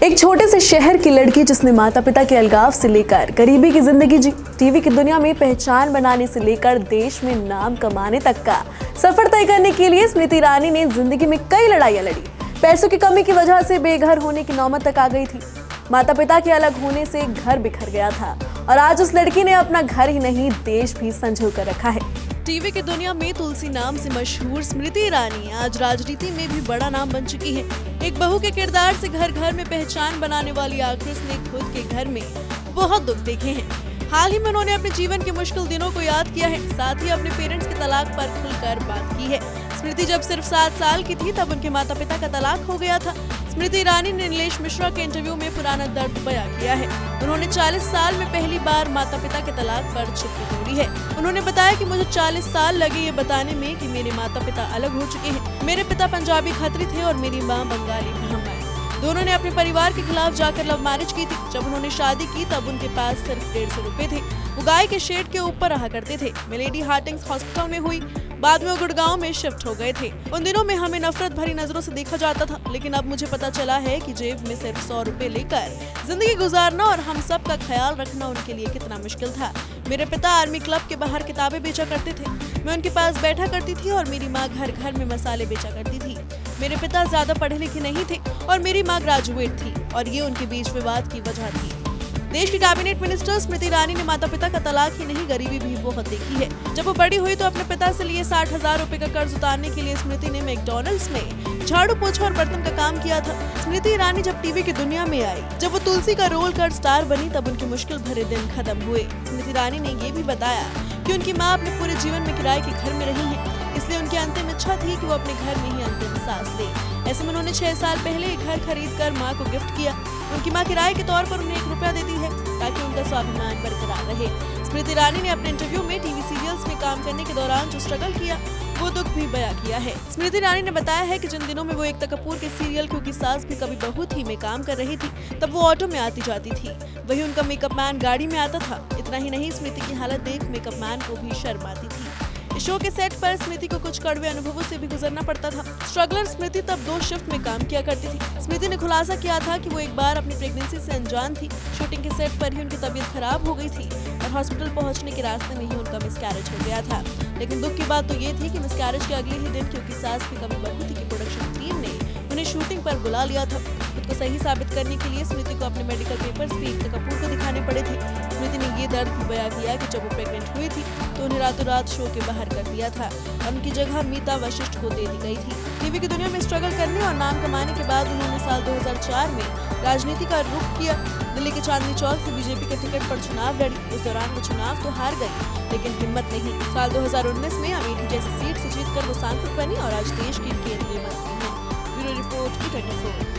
एक छोटे से शहर की लड़की जिसने माता पिता के अलगाव से लेकर गरीबी की जिंदगी जी, टीवी की दुनिया में पहचान बनाने से लेकर देश में नाम कमाने तक का सफर तय करने के लिए स्मृति ईरानी ने जिंदगी में कई लड़ाइयां लड़ी। पैसों की कमी की वजह से बेघर होने की नौबत तक आ गई थी। माता पिता के अलग होने से घर बिखर गया था और आज उस लड़की ने अपना घर ही नहीं देश भी संजो कर रखा है। टीवी की दुनिया में तुलसी नाम से मशहूर स्मृति ईरानी आज राजनीति में भी बड़ा नाम बन चुकी है। एक बहू के किरदार से घर घर में पहचान बनाने वाली एक्ट्रेस ने खुद के घर में बहुत दुख देखे हैं। हाल ही में उन्होंने अपने जीवन के मुश्किल दिनों को याद किया है, साथ ही अपने पेरेंट्स के तलाक पर खुलकर बात की है। स्मृति जब सिर्फ 7 साल की थी तब उनके माता पिता का तलाक हो गया था। स्मृति ईरानी ने नीलेश मिश्रा के इंटरव्यू में पुराना दर्द बयां किया है। उन्होंने 40 साल में पहली बार माता पिता के तलाक पर चुप्पी तोड़ी है। उन्होंने बताया कि मुझे 40 साल लगे ये बताने में कि मेरे माता पिता अलग हो चुके हैं। मेरे पिता पंजाबी खत्री थे और मेरी माँ बंगाली ब्राह्मण। दोनों ने अपने परिवार के खिलाफ जाकर लव मैरिज की थी। जब उन्होंने शादी की तब उनके पास सिर्फ 150 रुपए थे। वो गाय के शेड के ऊपर रहा करते थे। मिलेडी हार्टिंग्स हॉस्पिटल में हुई, बाद में वो गुड़गांव में शिफ्ट हो गए थे। उन दिनों में हमें नफरत भरी नजरों से देखा जाता था, लेकिन अब मुझे पता चला है कि जेब में सिर्फ 100 रुपए लेकर जिंदगी गुजारना और हम सब का ख्याल रखना उनके लिए कितना मुश्किल था। मेरे पिता आर्मी क्लब के बाहर किताबें बेचा करते थे। मैं उनके पास बैठा करती थी और मेरी माँ घर घर में मसाले बेचा करती थी। मेरे पिता ज्यादा पढ़े लिखे नहीं थे और मेरी माँ ग्रेजुएट थी और ये उनके बीच विवाद की वजह थी। देश की कैबिनेट मिनिस्टर स्मृति ईरानी ने माता पिता का तलाक ही नहीं गरीबी भी बहुत देखी है। जब वो बड़ी हुई तो अपने पिता से लिए 60,000 रुपए का कर्ज उतारने के लिए स्मृति ने मैकडॉनल्ड्स में झाड़ू पोछा और बर्तन का काम किया था। स्मृति ईरानी जब टीवी की दुनिया में आई, जब वो तुलसी का रोल कर स्टार बनी, तब उनके मुश्किल भरे दिन खत्म हुए। स्मृति ईरानी ने ये भी बताया कि उनकी माँ अपने पूरे जीवन में किराए के घर में रही है, इसलिए उनकी अंतिम इच्छा थी कि वो अपने घर में ही अंतिम सांस ले। ऐसे में उन्होंने 6 साल पहले एक घर खरीद कर माँ को गिफ्ट किया। उनकी माँ किराए के तौर पर उन्हें 1 रुपया देती है ताकि उनका स्वाभिमान बरकरार रहे। स्मृति ईरानी ने अपने इंटरव्यू में टीवी सीरियल्स में काम करने के दौरान जो स्ट्रगल किया वो दुख भी बयां किया है। स्मृति ईरानी ने बताया है कि जिन दिनों में वो एकता कपूर के सीरियल क्योंकि सास भी कभी बहू थी में काम कर रही थी, तब वो ऑटो में आती जाती थी। वही उनका मेकअप मैन गाड़ी में आता था। इतना ही नहीं, स्मृति की हालत देख मेकअप मैन को भी शर्म आती थी। इस शो के सेट पर स्मृति को कुछ कड़वे अनुभवों से भी गुजरना पड़ता था। स्ट्रगलर स्मृति तब 2 शिफ्ट में काम किया करती थी। स्मृति ने खुलासा किया था कि वो एक बार अपनी प्रेगनेंसी से अनजान थी। शूटिंग के सेट पर ही उनकी तबीयत खराब हो गई थी और हॉस्पिटल पहुंचने के रास्ते में ही उनका मिसकैरेज हो गया था। लेकिन दुख की बात तो ये थी कि मिसकैरेज के अगले ही दिन क्योंकि सास भी कभी बहू थी कि प्रोडक्शन टीम ने उन्हें शूटिंग पर बुला लिया था। खुद को सही साबित करने के लिए स्मृति को अपने मेडिकल पेपर्स भी एकता कपूर को दिखाने पड़े थे। स्मृति ने ये दर्द भी बयां किया कि जब वो प्रेग्नेंट हुई थी तो उन्हें रातों रात शो के बाहर कर दिया था और उनकी जगह मीता वशिष्ठ को दे दी गई थी। टीवी की दुनिया में स्ट्रगल करने और नाम कमाने के बाद उन्होंने साल 2004 में राजनीति का रुख किया। दिल्ली के चांदनी चौक से बीजेपी के टिकट पर चुनाव लड़ी। उस दौरान वो चुनाव तो हार गई, लेकिन हिम्मत नहीं। साल 2019 में अमेठी जैसी सीट से जीतकर वो सांसद बनी और आज देश की केंद्रीय मंत्री हैं। ब्यूरो रिपोर्ट की 24।